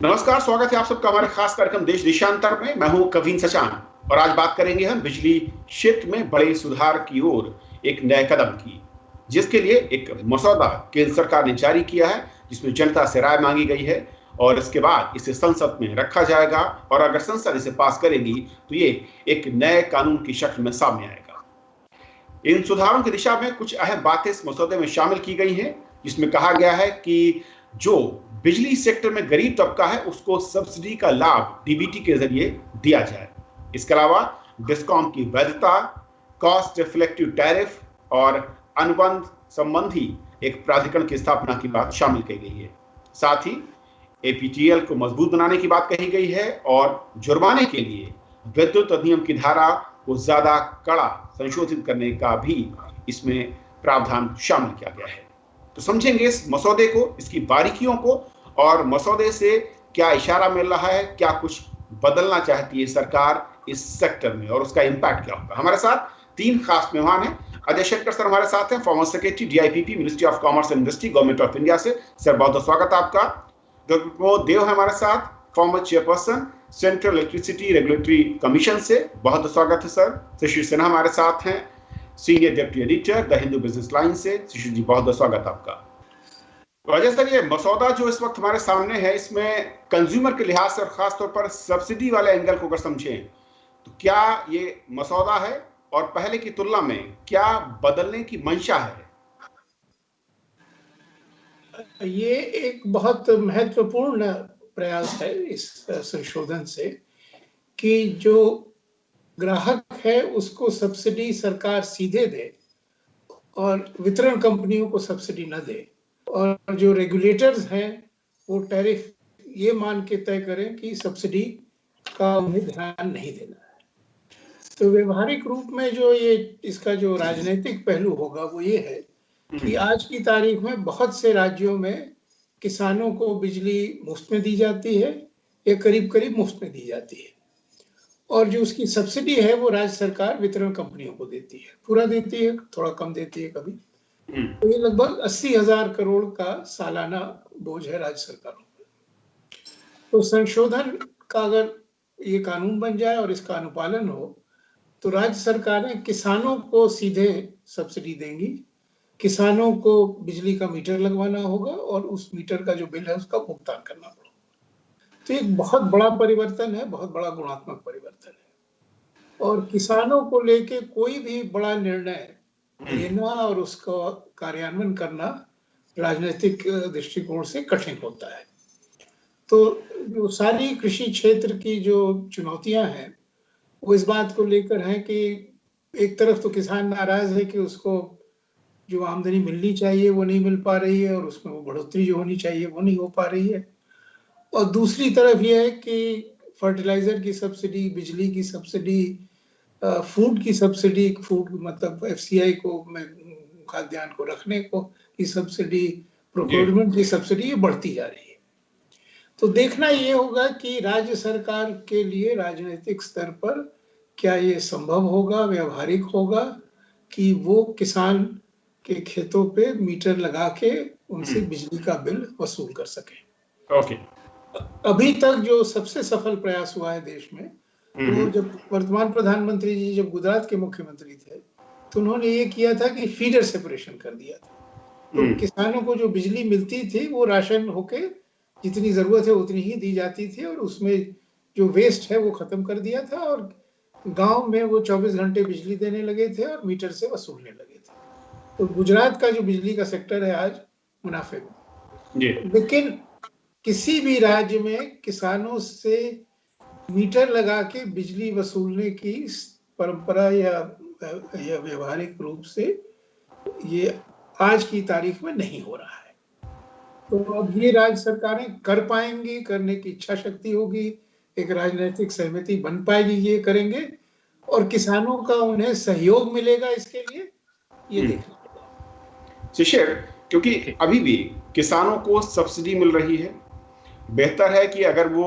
नमस्कार, स्वागत है आप सबका हमारे खास कार्यक्रम देश देशांतर में। मैं हूं कवीन सचान और आज बात करेंगे हम बिजली क्षेत्र में बड़े सुधार की ओर एक नए कदम की, जिसके लिए एक मसौदा केंद्र सरकार ने जारी किया है, जिसमें जनता से राय मांगी गई है और इसके बाद इसे संसद में रखा जाएगा और अगर संसद इसे पास करेगी तो ये एक नए कानून की शक्ल में सामने आएगा। इन सुधारों की दिशा में कुछ अहम बातें इस मसौदे में शामिल की गई हैं, जिसमें कहा गया है कि जो बिजली सेक्टर में गरीब तबका है उसको सब्सिडी का लाभ डीबीटी के जरिए दिया जाए। इसके अलावा डिस्कॉम की वैधता, कॉस्ट रिफ्लेक्टिव टैरिफ और अनुबंध संबंधी एक प्राधिकरण की स्थापना की बात शामिल की गई है। साथ ही एपीटीएल को मजबूत बनाने की बात कही गई है और जुर्माने के लिए विद्युत अधिनियम की धारा को ज्यादा कड़ा संशोधित करने का भी इसमें प्रावधान शामिल किया गया है। तो समझेंगे इस मसौदे को, इसकी बारीकियों को और मसौदे से क्या इशारा मिल रहा है, क्या कुछ बदलना चाहती है सरकार इस सेक्टर में और उसका इंपैक्ट क्या होगा। हमारे साथ तीन खास मेहमान हैं। अजय शेट्टर सर हमारे साथ हैं, former secretary DIPP ministry of commerce and industry government of India से। सर बहुत बहुत स्वागत है आपका। डॉक्टर प्रमोद देव है हमारे साथ, farmer chairperson central electricity regulatory commission से, बहुत बहुत स्वागत है सर। शिशिर सिन्हा हमारे साथ हैं, senior deputy editor the Hindu business line से। शिशिर जी बहुत बहुत स्वागत आपका। तो अजय सर, ये मसौदा जो इस वक्त हमारे सामने है, इसमें कंज्यूमर के लिहाज से और खासतौर पर सब्सिडी वाले एंगल को अगर समझें तो क्या ये मसौदा है और पहले की तुलना में क्या बदलने की मंशा है? ये एक बहुत महत्वपूर्ण प्रयास है इस संशोधन से कि जो ग्राहक है उसको सब्सिडी सरकार सीधे दे और वितरण कंपनियों को सब्सिडी न दे, और जो रेगुलेटर्स हैं वो टैरिफ ये मान के तय करें कि सब्सिडी का उन्हें ध्यान नहीं देना है। तो व्यवहारिक रूप में जो ये इसका जो राजनीतिक पहलू होगा वो ये है कि आज की तारीख में बहुत से राज्यों में किसानों को बिजली मुफ्त में दी जाती है या करीब करीब मुफ्त में दी जाती है, और जो उसकी सब्सिडी है वो राज्य सरकार वितरण कंपनियों को देती है। पूरा देती है, थोड़ा कम देती है कभी। तो ये लगभग 80,000 करोड़ का सालाना बोझ है राज्य सरकारों पर। तो संशोधन का अगर ये कानून बन जाए और इसका अनुपालन हो तो राज्य सरकारें किसानों को सीधे सब्सिडी देंगी, किसानों को बिजली का मीटर लगवाना होगा और उस मीटर का जो बिल है उसका भुगतान करना होगा। तो एक बहुत बड़ा परिवर्तन है, बहुत बड़ा गुणात्मक परिवर्तन है, और किसानों को लेके कोई भी बड़ा निर्णय लेना और उसका कार्यान्वयन करना राजनीतिक दृष्टिकोण से कठिन होता है। तो जो सारी कृषि क्षेत्र की जो चुनौतियां हैं वो इस बात को लेकर हैं कि एक तरफ तो किसान नाराज है कि उसको जो आमदनी मिलनी चाहिए वो नहीं मिल पा रही है और उसमें वो बढ़ोतरी जो होनी चाहिए वो नहीं हो पा रही है, और दूसरी तरफ ये है कि फर्टिलाइजर की सब्सिडी, बिजली की सब्सिडी, फूड की सब्सिडी, फूड मतलब एफसीआई को खाद्यान्न को रखने को की सब्सिडी, प्रोक्योरमेंट की सब्सिडी, ये बढ़ती जा रही है। तो देखना ये होगा कि राज्य सरकार के लिए राजनीतिक स्तर पर क्या ये संभव होगा, व्यवहारिक होगा कि वो किसान के खेतों पे मीटर लगा के उनसे बिजली का बिल वसूल कर सके। ओके। अभी तक जो सबसे सफल प्रयास हुआ है देश में, तो जब वर्तमान प्रधानमंत्री जी जब गुजरात के मुख्यमंत्री थे तो उन्होंने ये किया था कि फीडर सेपरेशन कर दिया था। तो किसानों को जो बिजली मिलती थी वो राशन होके जितनी जरूरत है उतनी ही दी जाती थी, और उसमें जो वेस्ट है वो खत्म कर दिया था, और गांव में वो 24 घंटे बिजली देने लगे थे और मीटर से वसूलने लगे थे। तो गुजरात का जो बिजली का सेक्टर है आज मुनाफे में। लेकिन किसी भी राज्य में किसानों से मीटर लगा के बिजली वसूलने की परंपरा या व्यवहारिक रूप से ये आज की तारीख में नहीं हो रहा है। तो अब ये राज्य सरकारें कर पाएंगी, करने की इच्छा शक्ति होगी, एक राजनीतिक सहमति बन पाएगी, ये करेंगे, और किसानों का उन्हें सहयोग मिलेगा इसके लिए, ये देखना होगा। शिशिर, क्योंकि अभी भी किसानों को सब्सिडी मिल रही है, बेहतर है कि अगर वो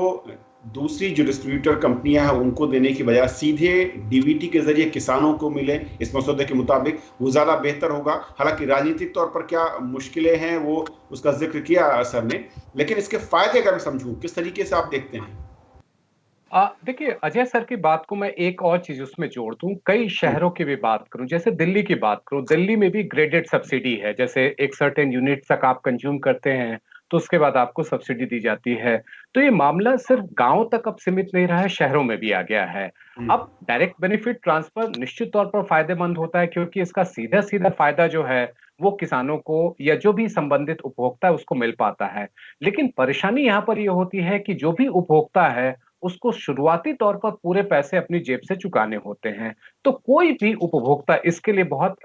दूसरी जो डिस्ट्रीब्यूटर कंपनियां हैं उनको देने की बजाय सीधे डीबीटी के जरिए किसानों को मिले इस मसौदे के मुताबिक, वो ज्यादा बेहतर होगा। हालांकि राजनीतिक तौर पर क्या मुश्किलें हैं वो उसका जिक्र किया सर ने, लेकिन इसके फायदे अगर मैं समझूं, किस तरीके से आप देखते हैं? देखिए, अजय सर की बात को मैं एक और चीज उसमें जोड़ दूं। कई शहरों की भी बात करूं, जैसे दिल्ली की बात करूं, दिल्ली में भी ग्रेडेड सब्सिडी है। जैसे एक सर्टेन यूनिट तक आप कंज्यूम करते हैं तो उसके बाद आपको सब्सिडी दी जाती है। तो ये मामला सिर्फ गांव तक अब सीमित नहीं रहा है, शहरों में भी आ गया है। अब डायरेक्ट बेनिफिट ट्रांसफर निश्चित तौर पर फायदेमंद होता है, क्योंकि इसका सीधा सीधा फायदा जो है वो किसानों को या जो भी संबंधित उपभोक्ता है उसको मिल पाता है। लेकिन परेशानी यहाँ पर ये होती है कि जो भी उपभोक्ता है उसको शुरुआती तौर पर पूरे पैसे अपनी जेब से चुकाने होते हैं। तो कोई भी उपभोक्ता इसके लिए बहुत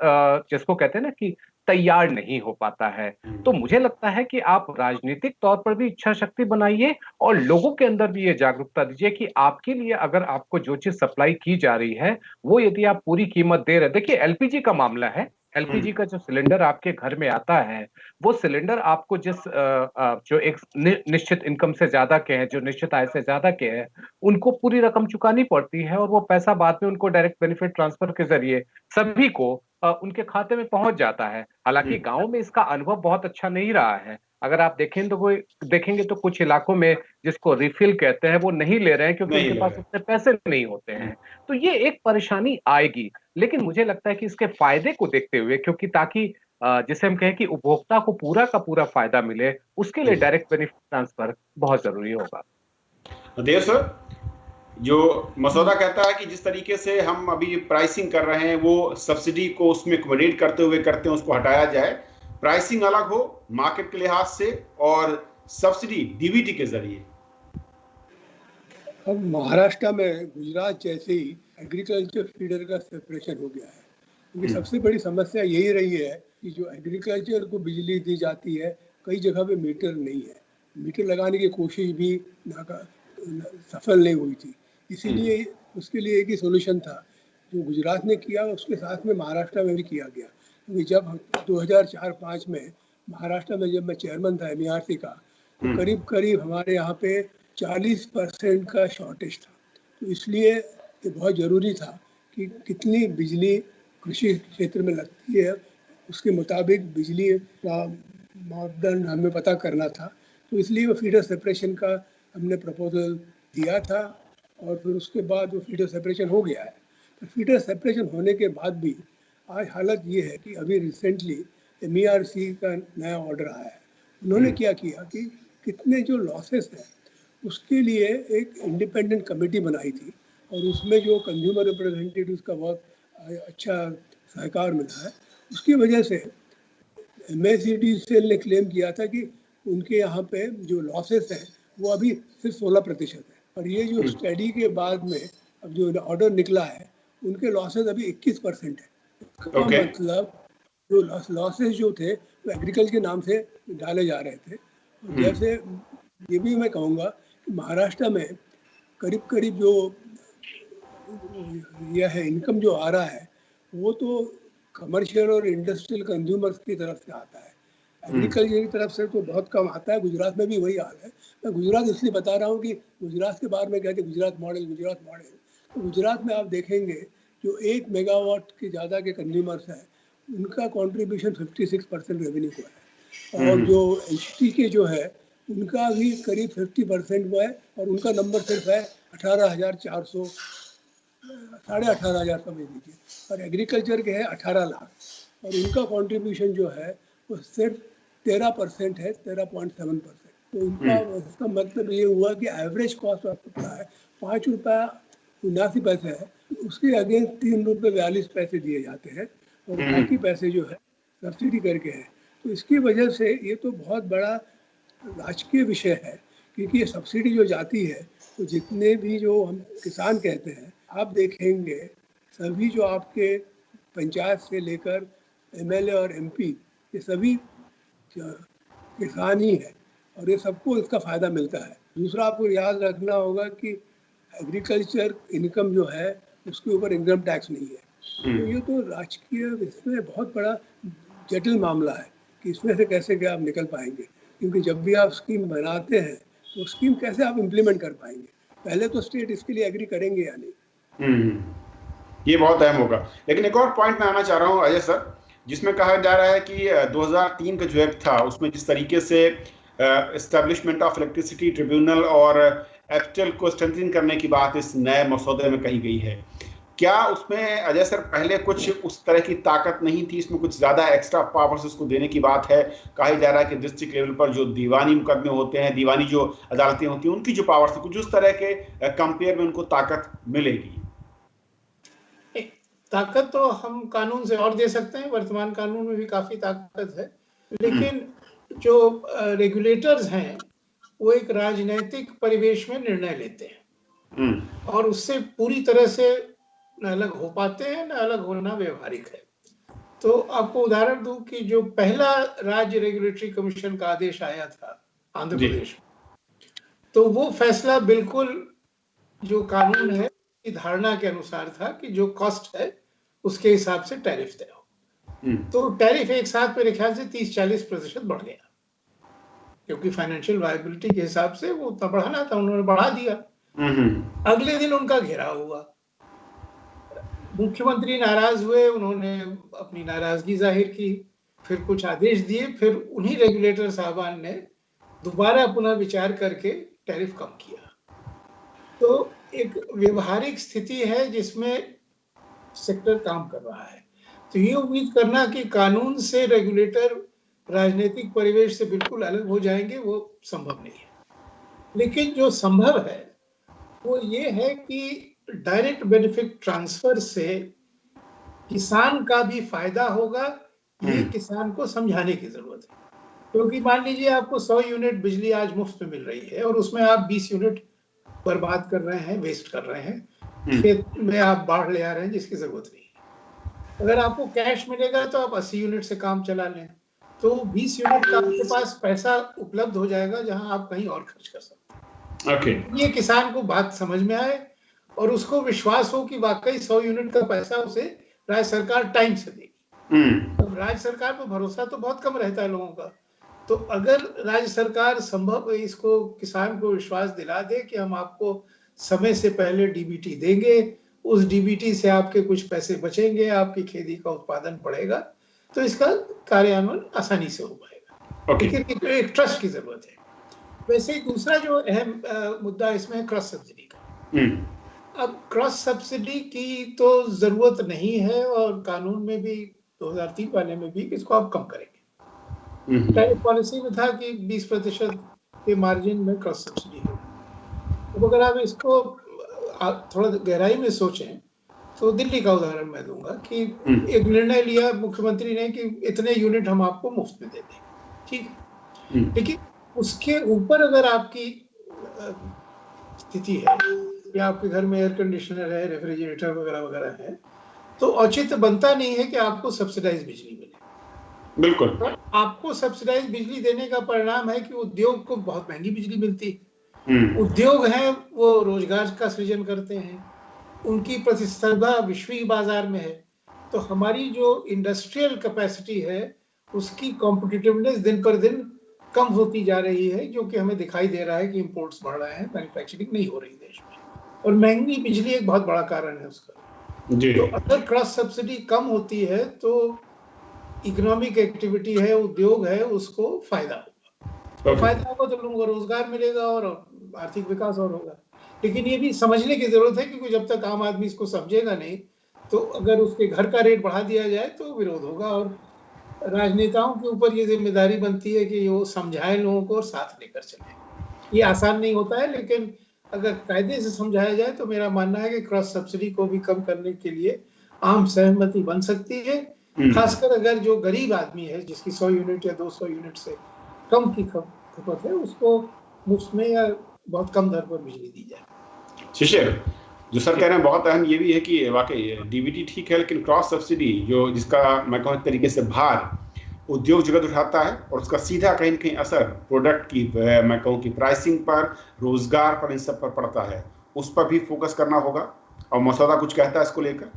जिसको कहते हैं ना कि तैयार नहीं हो पाता है। तो मुझे लगता है कि आप राजनीतिक तौर पर भी इच्छा शक्ति बनाइए और लोगों के अंदर भी ये जागरूकता दीजिए कि आपके लिए अगर आपको जो चीज सप्लाई की जा रही है वो यदि आप पूरी कीमत दे रहे हैं। देखिए, एलपीजी का मामला है। एलपीजी का जो सिलेंडर आपके घर में आता है वो सिलेंडर आपको जो एक निश्चित इनकम से ज्यादा के हैं, जो निश्चित आय से ज्यादा के हैं, उनको पूरी रकम चुकानी पड़ती है और वो पैसा बाद में उनको डायरेक्ट बेनिफिट ट्रांसफर के जरिए सभी को उनके खाते में पहुंच जाता है। हालांकि गांव में इसका अनुभव बहुत अच्छा नहीं रहा है। अगर आप देखेंगे तो कुछ इलाकों में जिसको रिफिल कहते हैं वो नहीं ले रहे हैं, क्योंकि नहीं उनके ले पास रहे। उतने पैसे नहीं होते हैं। तो ये एक परेशानी आएगी। लेकिन मुझे लगता है कि इसके फायदे को देखते हुए, क्योंकि ताकि जिसे हम कहें कि उपभोक्ता को पूरा का पूरा फायदा मिले, उसके लिए डायरेक्ट बेनिफिट ट्रांसफर बहुत जरूरी होगा। देव सर, जो मसौदा कहता है कि जिस तरीके से हम अभी प्राइसिंग कर रहे हैं वो सब्सिडी को उसमें अकोमोडेट करते हुए करते हैं, उसको हटाया जाए, प्राइसिंग अलग हो मार्केट के लिहाज से और सब्सिडी डीबीटी के जरिए। अब महाराष्ट्र में गुजरात जैसे ही एग्रीकल्चर फीडर का सेपरेशन हो गया है, क्योंकि सबसे बड़ी समस्या यही रही है कि जो एग्रीकल्चर को बिजली दी जाती है कई जगह पे मीटर नहीं है। मीटर लगाने की कोशिश भी सफल नहीं हुई थी। इसीलिए उसके लिए एक ही सोल्यूशन था जो गुजरात ने किया, उसके साथ में महाराष्ट्र में भी किया गया। क्योंकि जब 2004-05 में महाराष्ट्र में जब मैं चेयरमैन था एमईआरसी का, तो करीब करीब हमारे यहाँ पे 40% का शॉर्टेज था। तो इसलिए ये बहुत ज़रूरी था कि कितनी बिजली कृषि क्षेत्र में लगती है, उसके मुताबिक बिजली का मापदंड हमें पता करना था। तो इसलिए वो फीडर सेपरेशन का हमने प्रपोजल दिया था और फिर उसके बाद वो फीडर सेपरेशन हो गया है। तो फीडर सेपरेशन होने के बाद भी आज हालत ये है कि अभी रिसेंटली एमईआरसी का नया ऑर्डर आया है। उन्होंने क्या किया कि कितने जो लॉसेस हैं उसके लिए एक इंडिपेंडेंट कमेटी बनाई थी और उसमें जो कंज्यूमर रिप्रेजेंटेटिव्स का बहुत अच्छा सहकार मिला है। उसकी वजह से MSEDCL ने क्लेम किया था कि उनके यहाँ पे जो लॉसेस हैं वो अभी सिर्फ 16% है। और ये जो स्टडी के बाद में अब जो ऑर्डर निकला है उनके लॉसेस अभी 21% है। इसका मतलब जो लॉसेस जो थे वो एग्रीकल्चर के नाम से डाले जा रहे थे। जैसे ये भी मैं कहूँगा कि महाराष्ट्र में करीब करीब जो यह है इनकम जो आ रहा है वो तो कमर्शियल और इंडस्ट्रियल कंज्यूमर्स की तरफ से आता है। एग्रीकल्चर की तरफ से तो बहुत कम आता है। गुजरात में भी वही हाल है। मैं गुजरात इसलिए बता रहा हूँ कि गुजरात के बारे में कहते हैं गुजरात मॉडल। तो गुजरात में आप देखेंगे जो 1 मेगावाट के ज़्यादा के कंज्यूमर्स हैं उनका कॉन्ट्रीब्यूशन 56% रेवेन्यू को है। और जो एचटी के जो है उनका भी करीब 50% वो है और उनका नंबर सिर्फ है 18,400, 18,500 समझ लीजिए। और एग्रीकल्चर के है 18 लाख और उनका कंट्रीब्यूशन जो है वो सिर्फ 13% है, 13.7%। तो उनका उसका मतलब ये हुआ कि एवरेज कॉस्ट ऑफ सप्लाई है 5 रुपया 79 पैसे है, उसके अगेंस्ट 3 रुपये 42 पैसे दिए जाते हैं और बाकी पैसे जो है सब्सिडी करके है। तो इसकी वजह से ये तो बहुत बड़ा राजकीय विषय है, क्योंकि ये सब्सिडी जो जाती है तो जितने भी जो हम किसान कहते हैं आप देखेंगे सभी जो आपके पंचायत से लेकर एमएलए और एमपी ये सभी किसान ही है और ये सबको इसका फ़ायदा मिलता है। दूसरा आपको याद रखना होगा कि एग्रीकल्चर इनकम जो है उसके ऊपर इनकम टैक्स नहीं है। तो ये तो राजकीय इसमें बहुत बड़ा जटिल मामला है कि इसमें से कैसे क्या आप निकल पाएंगे, क्योंकि जब भी आप स्कीम बनाते हैं तो स्कीम कैसे आप इम्प्लीमेंट कर पाएंगे। पहले तो स्टेट इसके लिए एग्री करेंगे या नहीं। ये बहुत अहम होगा। लेकिन एक और पॉइंट मैं आना चाह रहा हूँ अजय सर, जिसमें कहा जा रहा है कि 2003 का जो एक्ट था उसमें जिस तरीके से एस्टेब्लिशमेंट ऑफ इलेक्ट्रिसिटी ट्रिब्यूनल और एप्टेल को स्ट्रेंथन करने की बात इस नए मसौदे में कही गई है, क्या उसमें अजय सर पहले कुछ उस तरह की ताकत नहीं थी? इसमें कुछ ज्यादा एक्स्ट्रा पावर्स उसको देने की बात है। कहा जा रहा है कि डिस्ट्रिक्ट लेवल पर जो दीवानी मुकदमे होते हैं, दीवानी जो अदालतें होती हैं, उनकी जो पावर्स कुछ उस तरह के कंपेयर में उनको ताकत मिलेगी। ताकत तो हम कानून से और दे सकते हैं, वर्तमान कानून में भी काफी ताकत है, लेकिन जो रेगुलेटर्स हैं वो एक राजनीतिक परिवेश में निर्णय लेते हैं और उससे पूरी तरह से न अलग हो पाते हैं, न अलग होना व्यवहारिक है। तो आपको उदाहरण दूं कि जो पहला राज्य रेगुलेटरी कमीशन का आदेश आया था आंध्र प्रदेश में, तो वो फैसला बिल्कुल जो कानून है की धारणा के अनुसार था कि जो कॉस्ट है उसके हिसाब से टैरिफ तय हो। तो टैरिफ एक साथ मेरे ख्याल से 30-40% बढ़ गया, क्योंकि फाइनेंशियल वायबिलिटी के हिसाब से वो उतना बढ़ाना था, उन्होंने बढ़ा दिया। अगले दिन उनका घेराव हुआ, मुख्यमंत्री नाराज हुए, उन्होंने अपनी नाराजगी जाहिर की, फिर कुछ आदेश दिए, फिर उन्हीं रेगुलेटर साहबान ने दोबारा पुनः विचार करके टैरिफ कम किया। तो एक व्यवहारिक स्थिति है जिसमें सेक्टर काम कर रहा है। तो ये उम्मीद करना कि कानून से रेगुलेटर राजनीतिक परिवेश से बिल्कुल अलग हो जाएंगे, वो संभव नहीं है। लेकिन जो संभव है वो ये है कि डायरेक्ट बेनिफिट ट्रांसफर से किसान का भी फायदा होगा, ये किसान को समझाने की जरूरत है। क्योंकि मान लीजिए आपको 100 यूनिट बिजली आज मुफ्त में मिल रही है और उसमें आप 20 यूनिट बर्बाद कर रहे हैं, वेस्ट कर रहे हैं, खेत में आप बाढ़ ले आ रहे हैं जिसकी जरूरत नहीं है। अगर आपको कैश मिलेगा तो आप 80 यूनिट से काम चला लें, तो 20 यूनिट का आपके पास पैसा उपलब्ध हो जाएगा जहां आप कहीं और खर्च कर सकते हैं। ये किसान को बात समझ में आए और उसको विश्वास हो कि वाकई 100 यूनिट का पैसा उसे राज्य सरकार टाइम से देगी। अब राज्य सरकार पर भरोसा तो बहुत कम रहता है लोगों का, तो अगर राज्य सरकार संभव इसको किसान को विश्वास दिला दे कि हम आपको समय से पहले डीबीटी देंगे, उस डीबीटी से आपके कुछ पैसे बचेंगे, आपकी खेती का उत्पादन बढ़ेगा, तो इसका कार्यान्वयन आसानी से हो पाएगा। लेकिन एक ट्रस्ट की जरूरत है। वैसे ही दूसरा जो अहम मुद्दा इसमें है क्रॉस सब्सिडी का। अब क्रॉस सब्सिडी की तो जरूरत नहीं है और कानून में भी 2003 वाले में भी इसको आप कम करेंगे। टैरिफ पॉलिसी में था कि 20% के मार्जिन में क्रॉस सब्सिडी है। अब अगर आप इसको थोड़ा गहराई में सोचें तो दिल्ली का उदाहरण मैं दूंगा कि एक निर्णय लिया मुख्यमंत्री ने कि इतने यूनिट हम आपको मुफ्त में दे दें, ठीक है, लेकिन उसके ऊपर अगर आपकी स्थिति है या आपके घर में एयर कंडीशनर है, रेफ्रिजरेटर वगैरह वगैरह है, तो औचित्य बनता नहीं है कि आपको सब्सिडाइज बिजली मिले। बिल्कुल। तो आपको सब्सिडाइज बिजली देने का परिणाम है कि उद्योग को बहुत महंगी बिजली मिलती है। उद्योग हैं वो रोजगार का सृजन करते हैं, उनकी प्रतिस्पर्धा विश्वीय बाजार में है, तो हमारी जो इंडस्ट्रियल कैपेसिटी है उसकी कॉम्पिटिटिवनेस दिन पर दिन कम होती जा रही है, जो कि हमें दिखाई दे रहा है कि इंपोर्ट्स बढ़ रहे हैं, मैन्युफैक्चरिंग नहीं हो रही देश में, और महंगी बिजली एक बहुत बड़ा कारण है उसका। तो अगर क्रॉस सब्सिडी कम होती है तो इकोनॉमिक एक्टिविटी है, उद्योग है, उसको फायदा होगा। फायदा होगा तो लोगों को रोजगार मिलेगा और आर्थिक विकास और होगा। लेकिन ये भी समझने की जरूरत है क्योंकि जब तक आम आदमी इसको समझेगा नहीं, तो अगर उसके घर का रेट बढ़ा दिया जाए तो विरोध होगा। और राजनेताओं के ऊपर ये जिम्मेदारी बनती है कि वो समझाएं लोगों को और साथ लेकर चलें। ये आसान नहीं होता है, लेकिन अगर कायदे से समझाया जाए तो मेरा मानना है कि क्रॉस सब्सिडी को भी कम करने के लिए आम सहमति बन सकती है, खासकर अगर जो गरीब आदमी है जिसकी 100 यूनिट या 200 यूनिट से कम की खपत है, उसको मुफ्त में या बहुत कम दर पर बिजली दी जाए। शिशिर, जो सर कह रहे हैं बहुत अहम ये भी है कि वाकई डीबीटी ठीक है, लेकिन क्रॉस सब्सिडी जो जिसका मैं कहूँ एक तरीके से भार उद्योग जगत उठाता है और उसका सीधा कहीं न कहीं असर प्रोडक्ट की मैं कहूँ कि प्राइसिंग पर, रोजगार पर, इन सब पर पड़ता है, उस पर भी फोकस करना होगा। और मसौदा कुछ कहता है इसको लेकर?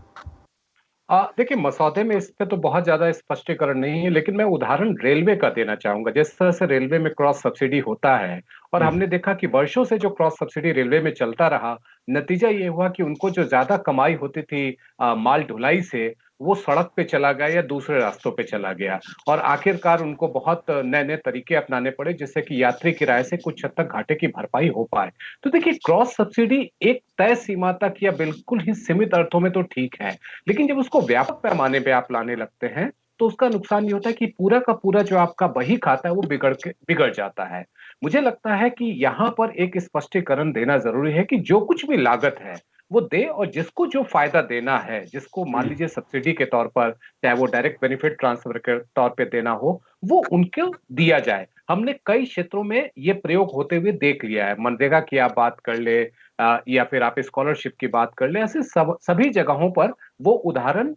देखिए, मसौदे में इस पे तो बहुत ज्यादा स्पष्टीकरण नहीं है, लेकिन मैं उदाहरण रेलवे का देना चाहूंगा। जिस तरह से रेलवे में क्रॉस सब्सिडी होता है, और हमने देखा कि वर्षों से जो क्रॉस सब्सिडी रेलवे में चलता रहा, नतीजा ये हुआ कि उनको जो ज्यादा कमाई होती थी माल ढुलाई से, वो सड़क पे चला गया या दूसरे रास्तों पे चला गया। और आखिरकार उनको बहुत नए नए तरीके अपनाने पड़े, जिससे कि यात्री किराए से कुछ हद तक घाटे की भरपाई हो पाए। तो देखिए, क्रॉस सब्सिडी एक तय सीमा तक या बिल्कुल ही सीमित अर्थों में तो ठीक है, लेकिन जब उसको व्यापक पैमाने पे आप लाने लगते हैं, तो उसका नुकसान ये होता है कि पूरा का पूरा जो आपका बही खाता है वो बिगड़ जाता है। मुझे लगता है कि यहाँ पर एक स्पष्टीकरण देना जरूरी है कि जो कुछ भी लागत है वो दे, और जिसको जो फायदा देना है, जिसको मान लीजिए सब्सिडी के तौर पर, चाहे वो डायरेक्ट बेनिफिट ट्रांसफर के तौर पे देना हो, वो उनको दिया जाए। हमने कई क्षेत्रों में ये प्रयोग होते हुए देख लिया है। मनरेगा की आप बात कर ले, या फिर आप स्कॉलरशिप की बात कर ले, ऐसे सभी जगहों पर वो उदाहरण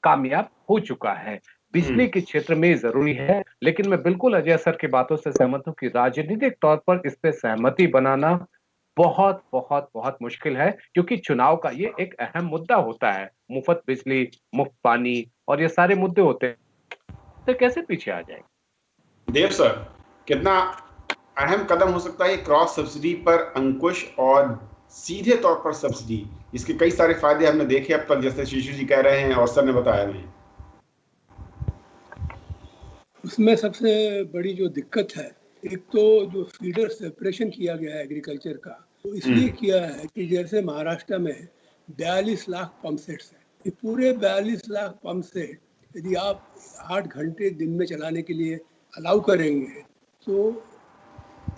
कामयाब हो चुका है। बिजली के क्षेत्र में जरूरी है, लेकिन मैं बिल्कुल अजय सर की बातों से सहमत हूं कि राजनीतिक तौर पर इस पे सहमति बनाना बहुत बहुत बहुत मुश्किल है, क्योंकि चुनाव का ये एक अहम मुद्दा होता है। मुफ्त बिजली, मुफ्त पानी और ये सारे मुद्दे होते हैं, तो कैसे पीछे आ जाएंगे। देव सर, कितना अहम कदम हो सकता है क्रॉस सब्सिडी पर अंकुश, और सीधे तौर पर सब्सिडी, इसके कई सारे फायदे हमने देखे अब तक, जैसे शिशु जी कह रहे हैं और सर ने बताया नहीं। उसमें सबसे बड़ी जो दिक्कत है, एक तो जो फीडर सेपरेशन किया गया है एग्रीकल्चर का, तो इसलिए किया है कि जैसे महाराष्ट्र में 42 लाख पंप सेट्स हैं, ये पूरे 42 लाख पंप सेट यदि आप 8 घंटे दिन में चलाने के लिए अलाउ करेंगे, तो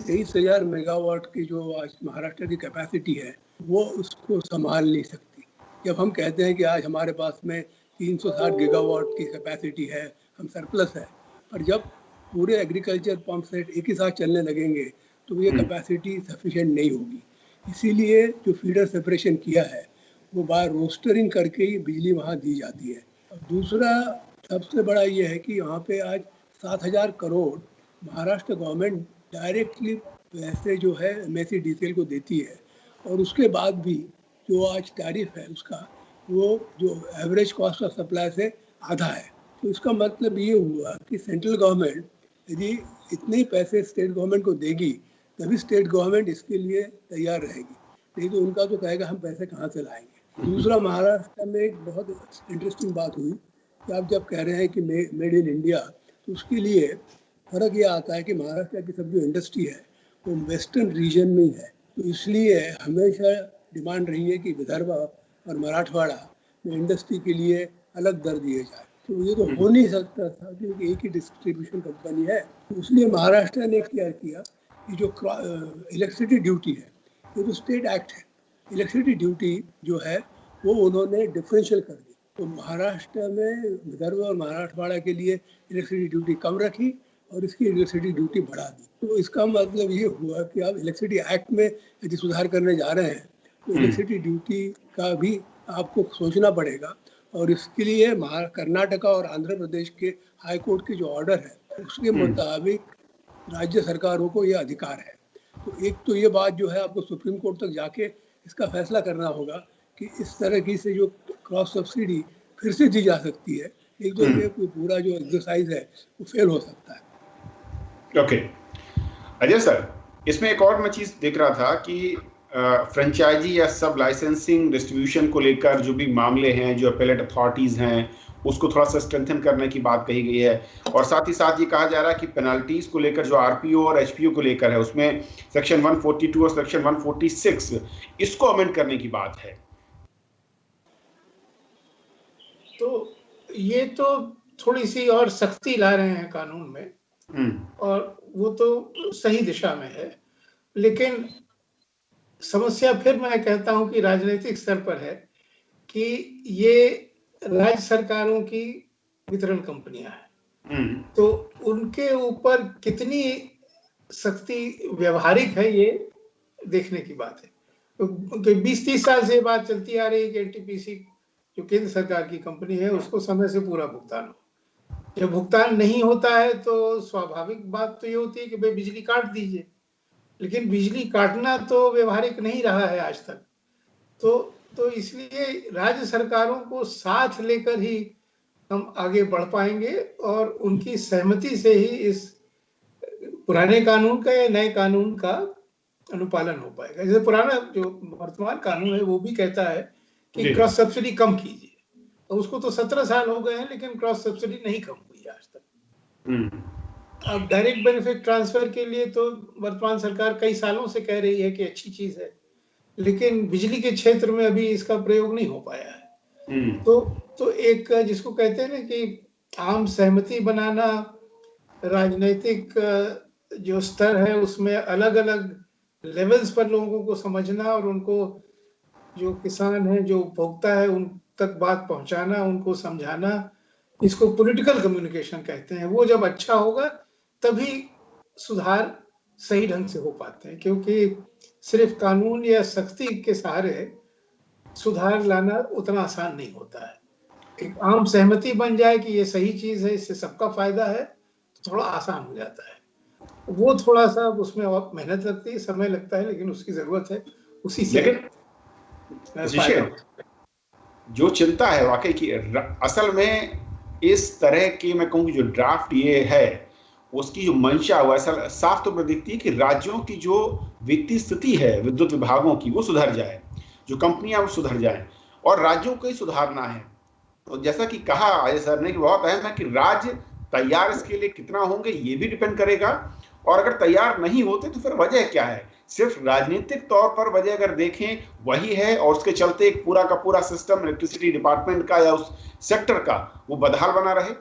23,000 मेगावाट की जो आज महाराष्ट्र की कैपेसिटी है वो उसको संभाल नहीं सकती। जब हम कहते हैं कि आज हमारे पास में 360 गीगावाट की कैपेसिटी है, हम सरप्लस है, और जब पूरे एग्रीकल्चर पंप सेट एक ही साथ चलने लगेंगे तो ये कैपेसिटी सफिशिएंट नहीं होगी। इसीलिए जो फीडर सेपरेशन किया है वो बाय रोस्टरिंग करके ही बिजली वहाँ दी जाती है। और दूसरा सबसे बड़ा ये है कि यहाँ पे आज 7,000 करोड़ महाराष्ट्र गवर्नमेंट डायरेक्टली पैसे जो है MSEDCL को देती है, और उसके बाद भी जो आज टैरिफ है उसका, वो जो एवरेज कॉस्ट ऑफ सप्लाई से आधा है। तो इसका मतलब ये हुआ कि सेंट्रल गवर्नमेंट यदि इतने पैसे स्टेट गवर्नमेंट को देगी तभी स्टेट गवर्नमेंट इसके लिए तैयार रहेगी, नहीं तो उनका तो कहेगा हम पैसे कहाँ से लाएंगे। दूसरा, महाराष्ट्र में एक बहुत इंटरेस्टिंग बात हुई कि आप जब कह रहे हैं कि मेड इन इंडिया, तो उसके लिए फर्क ये आता है कि महाराष्ट्र की सब जो इंडस्ट्री है वो वेस्टर्न रीजन में ही है, तो इसलिए हमेशा डिमांड रही है कि विदर्भ और मराठवाड़ा में इंडस्ट्री के लिए अलग दर दिए जाए। तो ये तो हो नहीं सकता था क्योंकि एक ही डिस्ट्रीब्यूशन कंपनी है। तो इसलिए महाराष्ट्र ने क्या किया कि जो इलेक्ट्रिसिटी ड्यूटी है, ये तो स्टेट एक्ट है, इलेक्ट्रिसिटी ड्यूटी जो है वो उन्होंने डिफरेंशियल कर दी। तो महाराष्ट्र में विदर्भ और मराठवाड़ा के लिए इलेक्ट्रिसिटी ड्यूटी कम रखी और इसकी इलेक्ट्रिसिटी ड्यूटी बढ़ा दी। तो इसका मतलब ये हुआ कि आप इलेक्ट्रिसिटी एक्ट में यदि सुधार करने जा रहे हैं तो इलेक्ट्रिसिटी ड्यूटी का भी आपको सोचना पड़ेगा, और इसके लिए कर्नाटका और आंध्र प्रदेश के हाई कोर्ट के जो ऑर्डर है उसके मुताबिक राज्य सरकारों को ये अधिकार है। तो एक तो ये बात जो है आपको सुप्रीम कोर्ट तक जाके इसका फैसला करना होगा कि इस तरह की से जो क्रॉस सब्सिडी फिर से दी जा सकती है, एक तो ये कोई पूरा जो एक्सरसाइज है वो फेल हो सकता है। ओके अजय सर, इसमें एक और मैं चीज देख रहा था कि फ्रेंचाइजी या सब लाइसेंसिंग डिस्ट्रीब्यूशन को लेकर जो भी मामले हैं, जो अपेलेट अथॉरिटीज हैं, उसको थोड़ा सा स्ट्रेंथन करने की बात कही गई है, और साथ ही साथ ये कहा जा रहा है कि पेनल्टीज को लेकर जो आरपीओ और एचपीओ को लेकर है उसमें सेक्शन 142 और सेक्शन 146 इसको अमेंड करने की बात है। तो ये तो थोड़ी सी और सख्ती ला रहे हैं कानून में, और वो तो सही दिशा में है, लेकिन समस्या फिर मैं कहता हूं कि राजनीतिक स्तर पर है कि ये राज्य सरकारों की वितरण कंपनियां हैं, तो उनके ऊपर कितनी सख्ती व्यवहारिक है ये देखने की बात है। तो 20-30 साल से बात चलती आ रही है कि एनटीपीसी जो केंद्र सरकार की कंपनी है उसको समय से पूरा भुगतान हो। जब भुगतान नहीं होता है तो स्वाभाविक बात तो ये होती है कि भाई बिजली काट दीजिए, लेकिन बिजली काटना तो व्यवहारिक नहीं रहा है आज तक। तो तो इसलिए राज्य सरकारों को साथ लेकर ही हम आगे बढ़ पाएंगे और उनकी सहमति से ही इस पुराने कानून का या नए कानून का अनुपालन हो पाएगा। जैसे पुराना जो वर्तमान कानून है वो भी कहता है कि क्रॉस सब्सिडी कम कीजिए, तो उसको तो 17 साल हो गए हैं लेकिन क्रॉस सब्सिडी नहीं कम हुई आज तक। अब डायरेक्ट बेनिफिट ट्रांसफर के लिए तो वर्तमान सरकार कई सालों से कह रही है कि अच्छी चीज है, लेकिन बिजली के क्षेत्र में अभी इसका प्रयोग नहीं हो पाया है। तो एक जिसको कहते हैं ना कि आम सहमति बनाना, राजनीतिक जो स्तर है उसमें अलग अलग लेवल्स पर लोगों को समझना और उनको, जो किसान है, जो उपभोक्ता है, उन तक बात पहुंचाना, उनको समझाना, इसको पॉलिटिकल कम्युनिकेशन कहते हैं। वो जब अच्छा होगा तभी सुधार सही ढंग से हो पाते हैं, क्योंकि सिर्फ कानून या सख्ती के सहारे सुधार लाना उतना आसान नहीं होता है। एक आम सहमति बन जाए कि ये सही चीज है, इससे सबका फायदा है, तो थोड़ा आसान हो जाता है। वो थोड़ा सा उसमें और मेहनत लगती है, समय लगता है, लेकिन उसकी जरूरत है। उसी से जो चिंता है वाकई की, असल में इस तरह की मैं कहूँ जो ड्राफ्ट ये है उसकी जो मंशा वो असल साफ तौर पर दिखती है कि राज्यों की जो वित्तीय स्थिति है विद्युत विभागों की वो सुधर जाए, जो कंपनियां वो सुधर जाएं और राज्यों को ही सुधारना है। तो जैसा कि कहा अजय सर ने कि बहुत अहम है कि राज्य तैयार इसके लिए कितना होंगे ये भी डिपेंड करेगा, और अगर तैयार नहीं होते तो फिर वजह क्या है। सिर्फ राजनीतिक तौर पर वजह अगर देखें वही है और उसके चलते एक पूरा का पूरा सिस्टम इलेक्ट्रिसिटी डिपार्टमेंट का या उस सेक्टर का वो बदहाल बना रहे।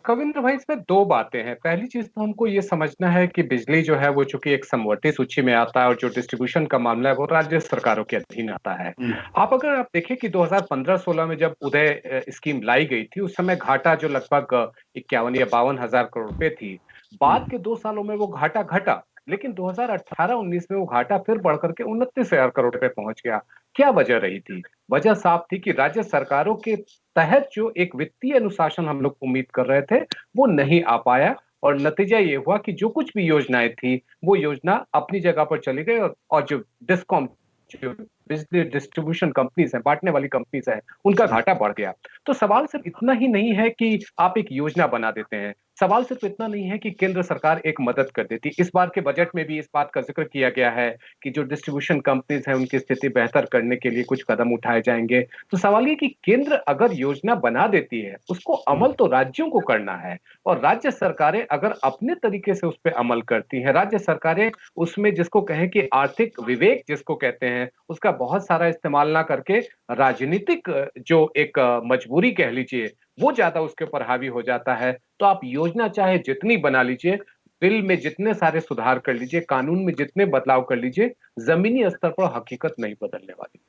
कविंद्र भाई, इसमें दो बातें हैं। पहली चीज तो हमको ये समझना है कि बिजली जो है वो चूंकि एक समवर्ती सूची में आता है और जो डिस्ट्रीब्यूशन का मामला है वो राज्य सरकारों के अधीन आता है। आप देखें कि 2015-16 में जब उदय स्कीम लाई गई थी उस समय घाटा जो लगभग 51 या 52 हजार करोड़ रुपए थी। बाद के 2 सालों में वो घाटा घटा, लेकिन 2018-19 में वो घाटा फिर बढ़कर के 29 हजार करोड़ रुपए पहुंच गया। क्या वजह रही थी? वजह साफ थी कि राज्य सरकारों के तहत जो एक वित्तीय अनुशासन हम लोग उम्मीद कर रहे थे वो नहीं आ पाया, और नतीजा ये हुआ कि जो कुछ भी योजनाएं थी वो योजना अपनी जगह पर चली गई, और जो डिस्कॉम, जो बिजली डिस्ट्रीब्यूशन कंपनीज हैं, बांटने वाली कंपनीज हैं, उनका घाटा बढ़ गया। तो सवाल सिर्फ इतना ही नहीं है कि आप एक योजना बना देते हैं, सवाल सिर्फ इतना नहीं है कि केंद्र सरकार एक मदद कर देती। इस बार के बजट में भी इस बात का जिक्र किया गया है कि जो डिस्ट्रीब्यूशन कंपनीज हैं उनकी स्थिति बेहतर करने के लिए कुछ कदम उठाए जाएंगे। तो सवाल ये कि केंद्र अगर योजना बना देती है उसको अमल तो राज्यों को करना है, और राज्य सरकारें अगर अपने तरीके से उस पर अमल करती हैं, राज्य सरकारें उसमें जिसको कहें कि आर्थिक विवेक जिसको कहते हैं उसका बहुत सारा इस्तेमाल ना करके राजनीतिक जो एक मजबूरी कह लीजिए वो ज्यादा उसके ऊपर हावी हो जाता है, तो आप योजना चाहे जितनी बना लीजिए, बिल में जितने सारे सुधार कर लीजिए, कानून में जितने बदलाव कर लीजिए, जमीनी स्तर पर हकीकत नहीं बदलने वाली।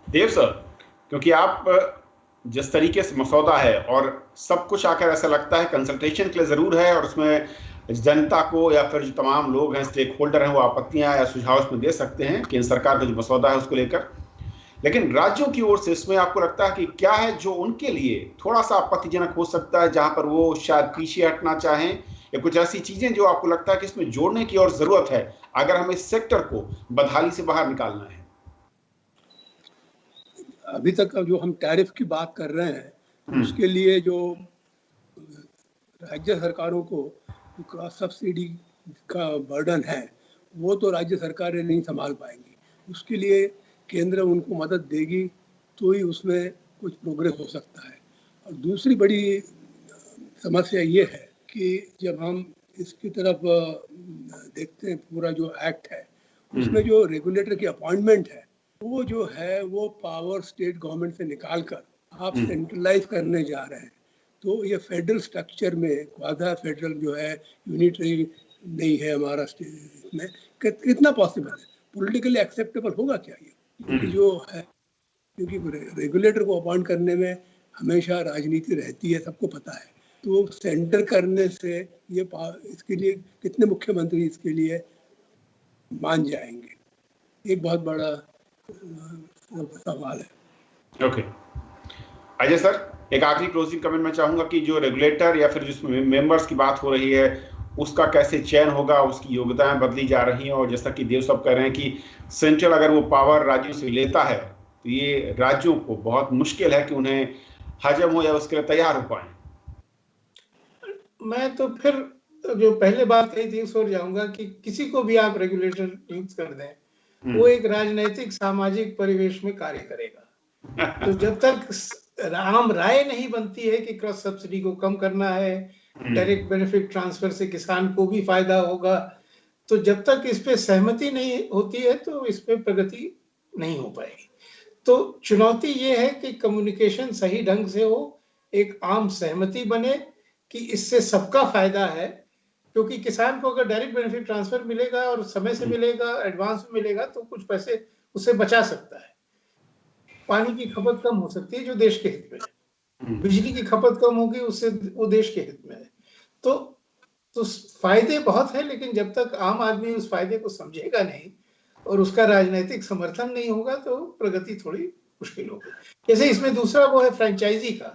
देव सर, क्योंकि आप जिस तरीके से मसौदा है और सब कुछ आकर ऐसा लगता है कंसल्टेशन के लिए जरूर है और उसमें जनता को या फिर जो तमाम लोग हैं, स्टेक होल्डर हैं, वो आपत्तियां या सुझाव उसमें दे सकते हैं केंद्र सरकार का जो मसौदा है उसको लेकर, लेकिन राज्यों की ओर से इसमें आपको लगता है कि क्या है जो उनके लिए थोड़ा सा आपत्तिजनक हो सकता है, जहां पर वो शायद पीछे हटना चाहें, या कुछ ऐसी चीजें जो आपको लगता है कि इसमें जोड़ने की और जरूरत है अगर हमें इस सेक्टर को बदहाली से बाहर निकालना है? अभी तक जो हम टैरिफ की बात कर रहे हैं उसके लिए जो राज्य सरकारों को क्रॉस सब्सिडी का बर्डन है वो तो राज्य सरकारें नहीं संभाल पाएंगी। उसके लिए केंद्र उनको मदद देगी तो ही उसमें कुछ प्रोग्रेस हो सकता है। और दूसरी बड़ी समस्या ये है कि जब हम इसकी तरफ देखते हैं, पूरा जो एक्ट है उसमें जो रेगुलेटर की अपॉइंटमेंट है वो जो है वो पावर स्टेट गवर्नमेंट से निकाल कर आप सेंट्रलाइज करने जा रहे हैं। तो ये फेडरल स्ट्रक्चर में क्वाज़ा फेडरल जो है, यूनिटरी नहीं है हमारा स्टेट में, कितना पॉसिबल है, पॉलिटिकली एक्सेप्टेबल होगा क्या ये? क्योंकि जो है, क्योंकि रेगुलेटर को अपॉइंट करने में हमेशा राजनीति रहती है, सबको पता है। तो सेंटर करने से ये इसके लिए कितने मुख्यमंत्री इसके लिए मान जाएंगे, एक बहुत बड़ा सवाल है। ओके अजय सर, एक आखिरी क्लोजिंग कमेंट मैं चाहूंगा कि जो रेगुलेटर या फिर जिसमें मेंबर्स की बात हो रही है उसका कैसे चयन होगा, उसकी योग्यताएं बदली जा रही हैं। और जैसा कि देव साहब कह रहे हैं कि सेंट्रल अगर वो पावर राज्यों से लेता है तो ये राज्यों को बहुत मुश्किल है कि उन्हें हजम हो या उसके लिए तैयार हो पाए। मैं तो फिर जो पहले बात कही थी उस ओर जाऊंगा कि किसी को भी आप रेगुलेटर नियुक्त कर दें, वो एक राजनीतिक सामाजिक परिवेश में कार्य करेगा। तो जब तक आम राय नहीं बनती है कि क्रॉस सब्सिडी को कम करना है, डायरेक्ट बेनिफिट ट्रांसफर से किसान को भी फायदा होगा, तो जब तक इस पे सहमति नहीं होती है तो इस पे प्रगति नहीं हो पाएगी। तो चुनौती ये है कि कम्युनिकेशन सही ढंग से हो, एक आम सहमति बने कि इससे सबका फायदा है, क्योंकि किसान को अगर डायरेक्ट बेनिफिट ट्रांसफर मिलेगा और समय से मिलेगा, एडवांस में मिलेगा, तो कुछ पैसे उससे बचा सकता है। पानी की खपत कम हो सकती है जो देश के हित में है, बिजली की खपत कम होगी उससे वो देश के हित में है। तो फायदे बहुत है, लेकिन जब तक आम आदमी उस फायदे को समझेगा नहीं और उसका राजनीतिक समर्थन नहीं होगा तो प्रगति थोड़ी मुश्किल होगी। जैसे इसमें दूसरा वो है फ्रेंचाइजी का,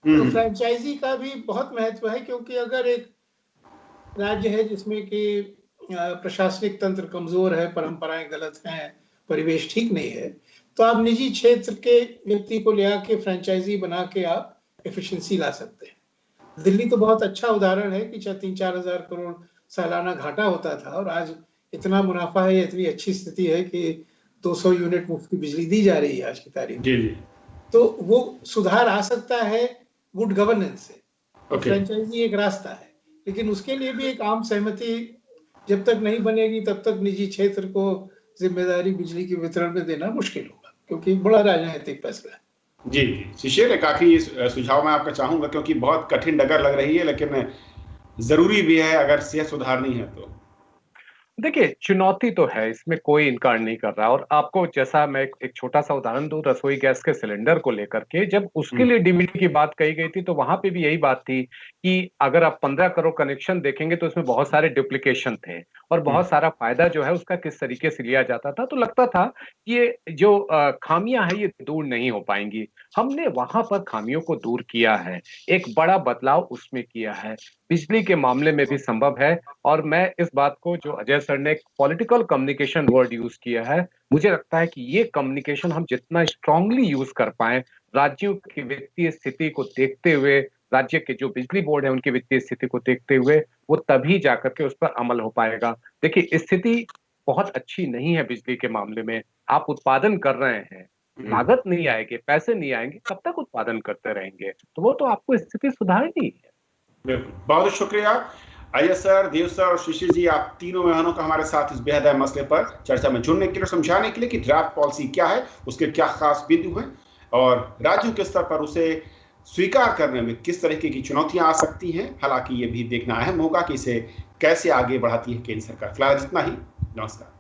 तो फ्रेंचाइजी का भी बहुत महत्व है, क्योंकि अगर एक राज्य है जिसमें कि प्रशासनिक तंत्र कमजोर है, परंपराएं गलत हैं, परिवेश ठीक नहीं है, तो आप निजी क्षेत्र के व्यक्ति को ले आके फ्रेंचाइजी बना के आप एफिशिएंसी ला सकते हैं। दिल्ली तो बहुत अच्छा उदाहरण है कि 3-4 हजार करोड़ सालाना घाटा होता था और आज इतना मुनाफा है, इतनी अच्छी स्थिति है कि 200 यूनिट मुफ्त की बिजली दी जा रही है आज की तारीख में। तो वो सुधार आ सकता है गुड गवर्नेंस से। फ्रेंचाइजी एक रास्ता है, लेकिन उसके लिए भी एक आम सहमति जब तक नहीं बनेगी तब तक निजी क्षेत्र को जिम्मेदारी बिजली के वितरण में देना मुश्किल होगा, क्योंकि बड़ा राजनीतिक फैसला है। जी शिशिर, एक आखिरी सुझाव मैं आपका चाहूंगा, क्योंकि बहुत कठिन डगर लग रही है लेकिन जरूरी भी है अगर सेहत सुधारनी है तो। देखिए, चुनौती तो है, इसमें कोई इनकार नहीं कर रहा। और आपको जैसा मैं एक छोटा सा उदाहरण दूं रसोई गैस के सिलेंडर को लेकर के, जब उसके लिए डीबीटी की बात कही गई थी तो वहां पे भी यही बात थी कि अगर आप 15 करोड़ कनेक्शन देखेंगे तो इसमें बहुत सारे डुप्लीकेशन थे और बहुत सारा फायदा जो है उसका किस तरीके से लिया जाता था। तो लगता था कि ये जो खामियां हैं ये दूर नहीं हो पाएंगी। हमने वहां पर खामियों को दूर किया है, एक बड़ा बदलाव उसमें किया है। बिजली के मामले में भी संभव है। और मैं इस बात को, जो अजय सर ने पॉलिटिकल कम्युनिकेशन वर्ड यूज किया है, मुझे लगता है कि ये कम्युनिकेशन हम जितना स्ट्रांगली यूज कर पाए, राज्यों की वित्तीय स्थिति को देखते हुए, राज्य के जो बिजली बोर्ड है उनकी वित्तीय स्थिति को देखते हुए, वो तभी जाकर के उस पर अमल हो पाएगा। देखिए, स्थिति बहुत अच्छी नहीं है बिजली के मामले में। आप उत्पादन कर रहे हैं, लागत नहीं आएगी, पैसे नहीं आएंगे, कब तक उत्पादन करते रहेंगे? तो वो तो आपको स्थिति सुधारनी है। बिल्कुल, बहुत शुक्रिया अजय सर, देव सर और शिशिर जी, आप तीनों मेहमानों का हमारे साथ इस बेहद अहम मसले पर चर्चा में जुड़ने के लिए, समझाने के लिए कि ड्राफ्ट पॉलिसी क्या है, उसके क्या खास बिंदु हैं और राज्यों के स्तर पर उसे स्वीकार करने में किस तरीके की चुनौतियां आ सकती हैं। हालांकि ये भी देखना अहम होगा कि इसे कैसे आगे बढ़ाती है केंद्र सरकार। फिलहाल इतना ही, नमस्कार।